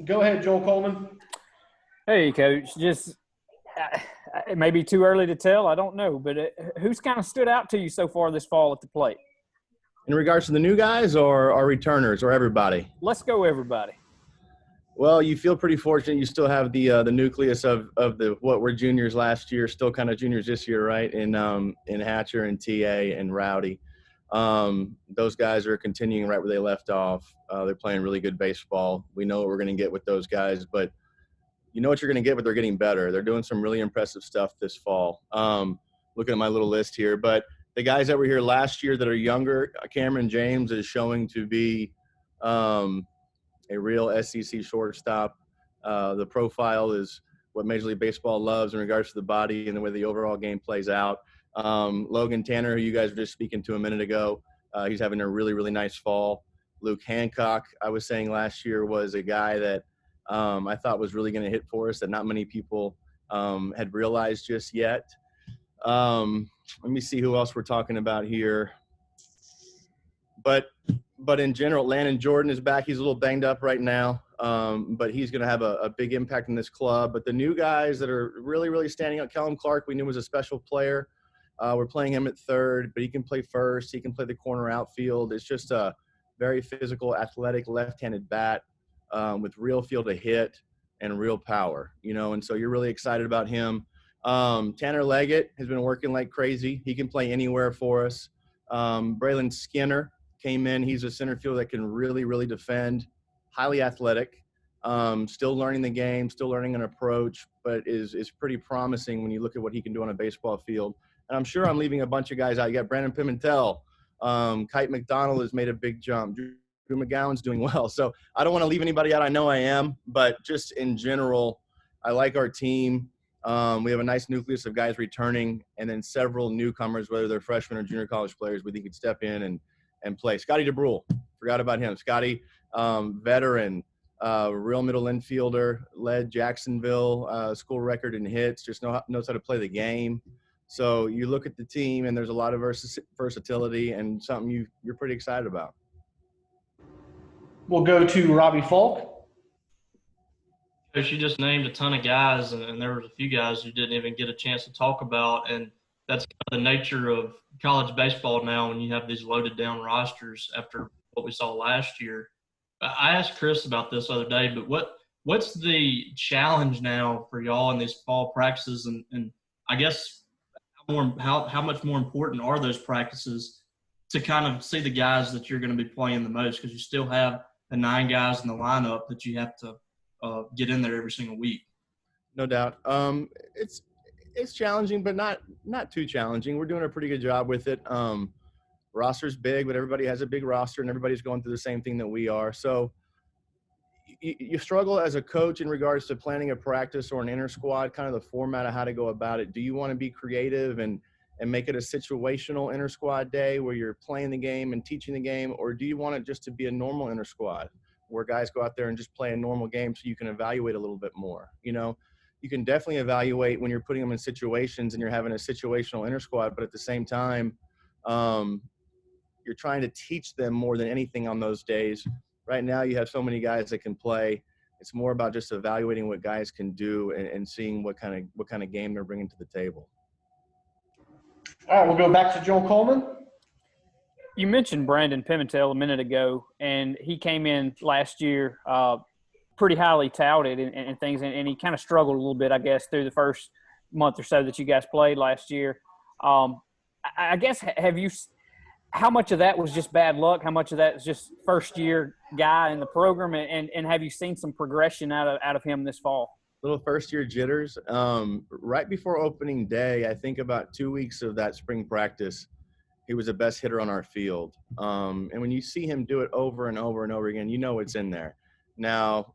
Go ahead, Joel Coleman. Hey, Coach. Just it may be too early to tell. I don't know, but who's kind of stood out to you so far this fall at the plate? In regards to the new guys or our returners or everybody? Let's go, everybody. Well, you feel pretty fortunate. You still have the nucleus of the what were juniors last year, still kind of juniors this year, right? In Hatcher and TA and Rowdy. Those guys are continuing right where they left off. They're playing really good baseball. We know what we're going to get with those guys, but you know what you're going to get, but they're getting better. They're doing some really impressive stuff this fall. Looking at my little list here, but the guys that were here last year that are younger, Cameron James is showing to be a real SEC shortstop. The profile is what Major League Baseball loves in regards to the body and the way the overall game plays out. Logan Tanner, who you guys were just speaking to a minute ago, he's having a really, really nice fall. Luke Hancock, I was saying last year, was a guy that I thought was really going to hit for us that not many people had realized just yet. Let me see who else we're talking about here. But in general, Landon Jordan is back. He's a little banged up right now, but he's going to have a big impact in this club. But the new guys that are really, really standing out, Kellum Clark, we knew was a special player. We're playing him at third, but he can play first. He can play the corner outfield. It's just a very physical, athletic, left-handed bat with real feel to hit and real power, and so you're really excited about him. Tanner Leggett has been working like crazy. He can play anywhere for us. Braylon Skinner came in. He's a center fielder that can really, really defend, highly athletic, still learning the game, still learning an approach, but is pretty promising when you look at what he can do on a baseball field. And I'm sure I'm leaving a bunch of guys out. You got Brandon Pimentel. Kite McDonald has made a big jump. Drew McGowan's doing well. So I don't want to leave anybody out. I know I am, but just in general, I like our team. We have a nice nucleus of guys returning, and then several newcomers, whether they're freshmen or junior college players, we think could step in and play. Scotty DeBrule, forgot about him. Scotty, veteran, real middle infielder, led Jacksonville school record in hits, just knows how to play the game. So you look at the team, and there's a lot of versatility and something you're pretty excited about. We'll go to Robbie Falk. She just named a ton of guys, and there was a few guys who didn't even get a chance to talk about, and that's kind of the nature of college baseball now when you have these loaded down rosters after what we saw last year. I asked Chris about this the other day, but what's the challenge now for y'all in these fall practices, and I guess how much more important are those practices to kind of see the guys that you're going to be playing the most, because you still have the 9 guys in the lineup that you have to get in there every single week. No doubt. It's challenging, but not too challenging. We're doing a pretty good job with it. Roster's big, but everybody has a big roster, and everybody's going through the same thing that we are. So you struggle as a coach in regards to planning a practice or an inter squad, kind of the format of how to go about it. Do you want to be creative and make it a situational inter squad day where you're playing the game and teaching the game, or do you want it just to be a normal inter squad where guys go out there and just play a normal game so you can evaluate a little bit more? You can definitely evaluate when you're putting them in situations and you're having a situational inter squad, but at the same time, you're trying to teach them more than anything on those days. Right now you have so many guys that can play. It's more about just evaluating what guys can do and seeing what kind of game they're bringing to the table. All right, we'll go back to Joel Coleman. You mentioned Brandon Pimentel a minute ago, and he came in last year pretty highly touted and things, and he kind of struggled a little bit, I guess, through the first month or so that you guys played last year. I guess, how much of that was just bad luck? How much of that is just first-year guy in the program, and have you seen some progression out of him this fall? Little first-year jitters. Right before opening day, I think about 2 weeks of that spring practice, he was the best hitter on our field. And when you see him do it over and over and over again, you know it's in there. Now,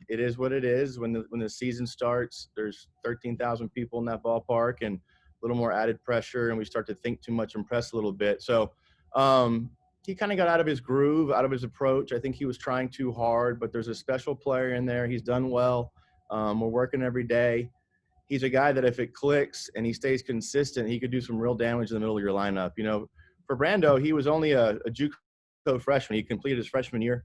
it is what it is. When the season starts, there's 13,000 people in that ballpark and a little more added pressure, and we start to think too much and press a little bit. So he kind of got out of his groove, out of his approach. I think he was trying too hard, but there's a special player in there. He's done well. We're working every day. He's a guy that if it clicks and he stays consistent, he could do some real damage in the middle of your lineup. For Brando, he was only a juke freshman. He completed his freshman year.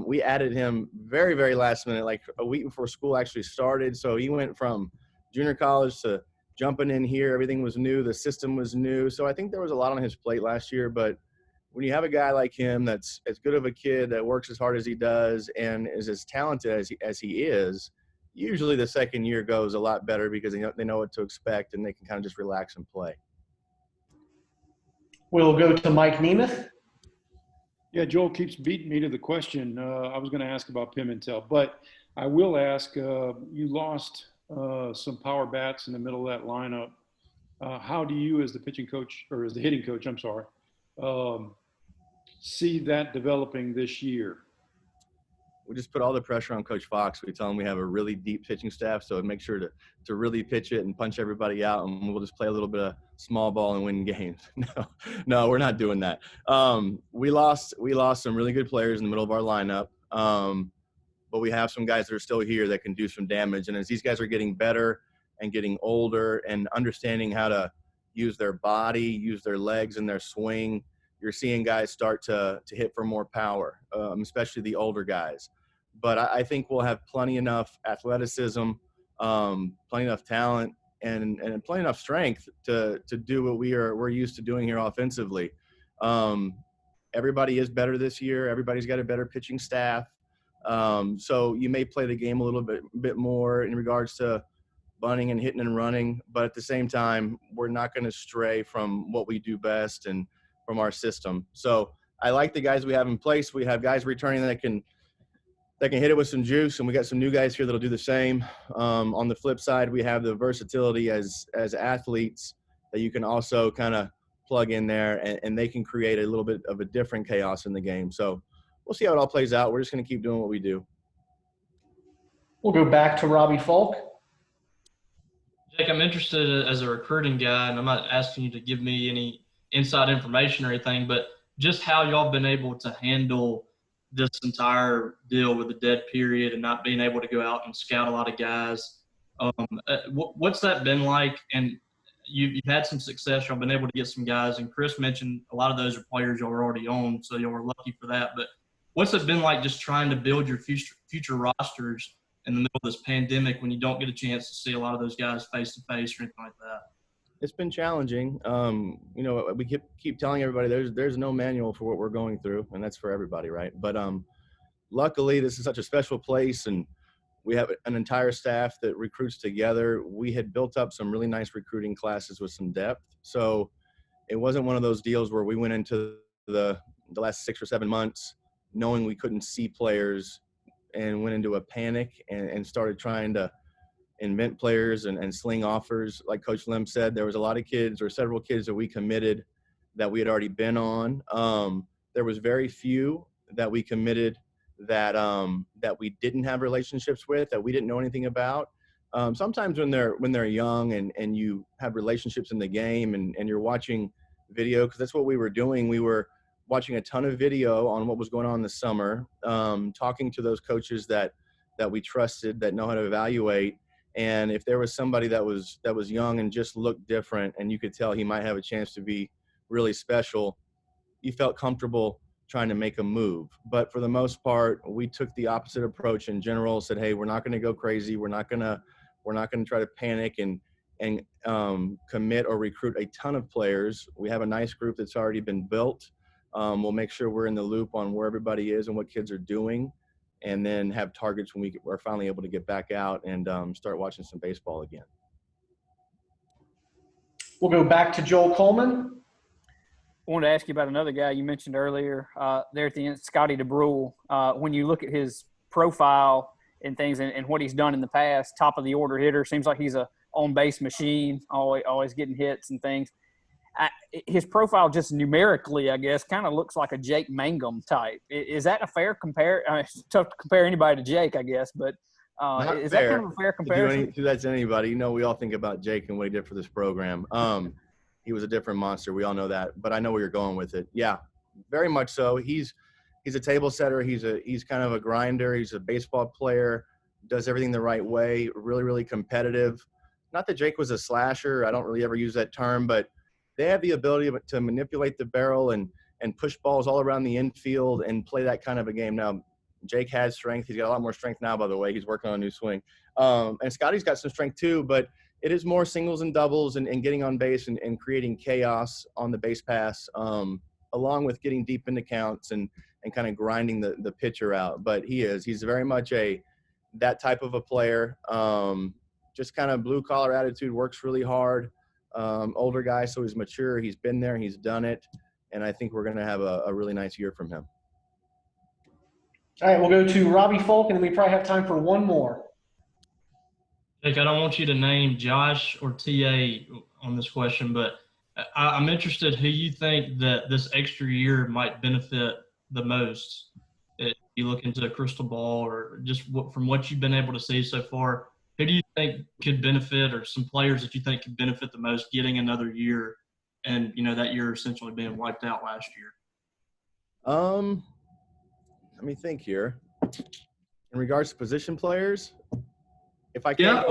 We added him very, very last minute, like a week before school actually started. So he went from junior college to jumping in here. Everything was new. The system was new. So I think there was a lot on his plate last year. But when you have a guy like him that's as good of a kid, that works as hard as he does and is as talented as he is, usually the second year goes a lot better because they know what to expect and they can kind of just relax and play. We'll go to Mike Nemeth. Yeah, Joel keeps beating me to the question. I was going to ask about Pimentel, but I will ask, you lost some power bats in the middle of that lineup. How do you, as the pitching coach, or as the hitting coach, I'm sorry, see that developing this year? We just put all the pressure on Coach Fox. We tell him we have a really deep pitching staff, so make sure to really pitch it and punch everybody out, and we'll just play a little bit of small ball and win games. No, we're not doing that. We lost some really good players in the middle of our lineup, but we have some guys that are still here that can do some damage. And as these guys are getting better and getting older and understanding how to use their body, use their legs and their swing, you're seeing guys start to hit for more power, especially the older guys. But I think we'll have plenty enough athleticism, plenty enough talent, and plenty enough strength to do what we're used to doing here offensively. Everybody is better this year. Everybody's got a better pitching staff. So you may play the game a little bit more in regards to bunting and hitting and running, but at the same time, we're not going to stray from what we do best and from our system. So I like the guys we have in place. We have guys returning that can hit it with some juice, and we got some new guys here that'll do the same. On the flip side, we have the versatility as athletes that you can also kind of plug in there, and they can create a little bit of a different chaos in the game. So we'll see how it all plays out. We're just going to keep doing what we do. We'll go back to Robbie Falk. Jake, I'm interested as a recruiting guy, and I'm not asking you to give me any inside information or anything, but just how y'all been able to handle this entire deal with the dead period and not being able to go out and scout a lot of guys. What's that been like? And you've had some success. Y'all been able to get some guys, and Chris mentioned a lot of those are players y'all were already on, so y'all were lucky for that. But what's it been like just trying to build your future rosters in the middle of this pandemic when you don't get a chance to see a lot of those guys face to face or anything like that? It's been challenging. We keep telling everybody there's no manual for what we're going through, and that's for everybody, right? But luckily, this is such a special place, and we have an entire staff that recruits together. We had built up some really nice recruiting classes with some depth, so it wasn't one of those deals where we went into the last 6 or 7 months knowing we couldn't see players and went into a panic and started trying to invent players and sling offers. Like Coach Lim said, there was a lot of kids or several kids that we committed that we had already been on. There was very few that we committed that we didn't have relationships with, that we didn't know anything about. Sometimes when they're young and you have relationships in the game and you're watching video, because that's what we were doing. We were watching a ton of video on what was going on this summer, talking to those coaches that we trusted, that know how to evaluate. And if there was somebody that was young and just looked different and you could tell he might have a chance to be really special, you felt comfortable trying to make a move. But for the most part, we took the opposite approach in general, said, hey, we're not going to go crazy. We're not going to try to panic and commit or recruit a ton of players. We have a nice group that's already been built. We'll make sure we're in the loop on where everybody is and what kids are doing, and then have targets when we are finally able to get back out and start watching some baseball again. We'll go back to Joel Coleman. I wanted to ask you about another guy you mentioned earlier there at the end, Scotty DeBrule. When you look at his profile and things and what he's done in the past, top of the order hitter, seems like he's a on-base machine, always getting hits and things. His profile just numerically, I guess, kind of looks like a Jake Mangum type. Is that a fair compare? It's tough to compare anybody to Jake, I guess, but is that kind of a fair comparison? Do that to anybody. We all think about Jake and what he did for this program. He was a different monster. We all know that, but I know where you're going with it. Yeah, very much so. He's a table setter. He's kind of a grinder. He's a baseball player, does everything the right way, really, really competitive. Not that Jake was a slasher. I don't really ever use that term, but they have the ability to manipulate the barrel and and push balls all around the infield and play that kind of a game. Now, Jake has strength. He's got a lot more strength now, by the way. He's working on a new swing. And Scotty's got some strength too, but it is more singles and doubles and getting on base and creating chaos on the base pass, along with getting deep into counts and kind of grinding the pitcher out. But he's very much that type of a player. Just kind of blue collar attitude, works really hard. Older guy, so he's mature. He's been there. He's done it. And I think we're going to have a really nice year from him. All right, we'll go to Robbie Folk, and then we probably have time for one more. Jake, I don't want you to name Josh or TA on this question, but I'm interested who you think that this extra year might benefit the most. If you look into a crystal ball or just from what you've been able to see so far, who do you think could benefit, or some players that you think could benefit the most getting another year and, that year essentially being wiped out last year? Let me think here. In regards to position players, if I can,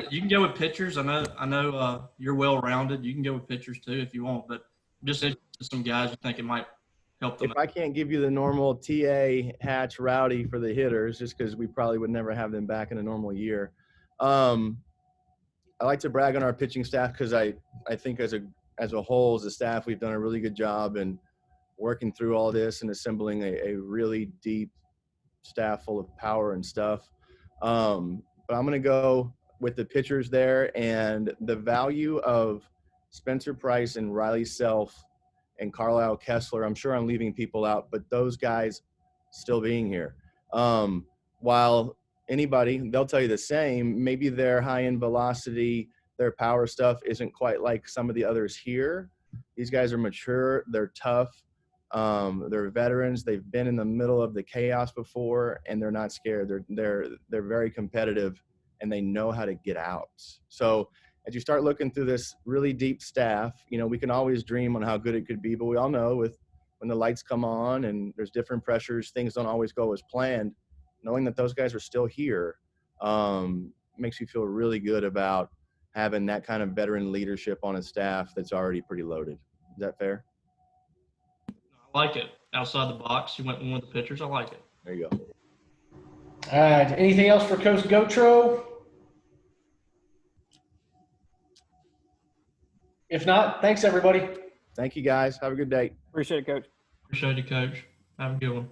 you can go with pitchers. I know you're well rounded. You can go with pitchers too if you want, but just some guys you think it might help them. If I can't give you the normal TA, Hatch, Rowdy for the hitters, just because we probably would never have them back in a normal year. I like to brag on our pitching staff because I think as a whole, as a staff, we've done a really good job in working through all this and assembling a really deep staff full of power and stuff. But I'm going to go with the pitchers there, and the value of Spencer Price and Riley Self and Carlisle Kessler. I'm sure I'm leaving people out, but those guys still being here. While anybody, they'll tell you the same, maybe their high-end velocity, their power stuff isn't quite like some of the others here. These guys are mature. They're tough. They're veterans. They've been in the middle of the chaos before, and they're not scared. They're very competitive, and they know how to get out. So as you start looking through this really deep staff, we can always dream on how good it could be, but we all know when the lights come on and there's different pressures, things don't always go as planned. Knowing that those guys are still here makes you feel really good about having that kind of veteran leadership on a staff that's already pretty loaded. Is that fair? I like it. Outside the box, you went with one of the pitchers. I like it. There you go. All right. Anything else for Coach Gautreau? If not, thanks, everybody. Thank you, guys. Have a good day. Appreciate it, Coach. Appreciate it, Coach. Have a good one.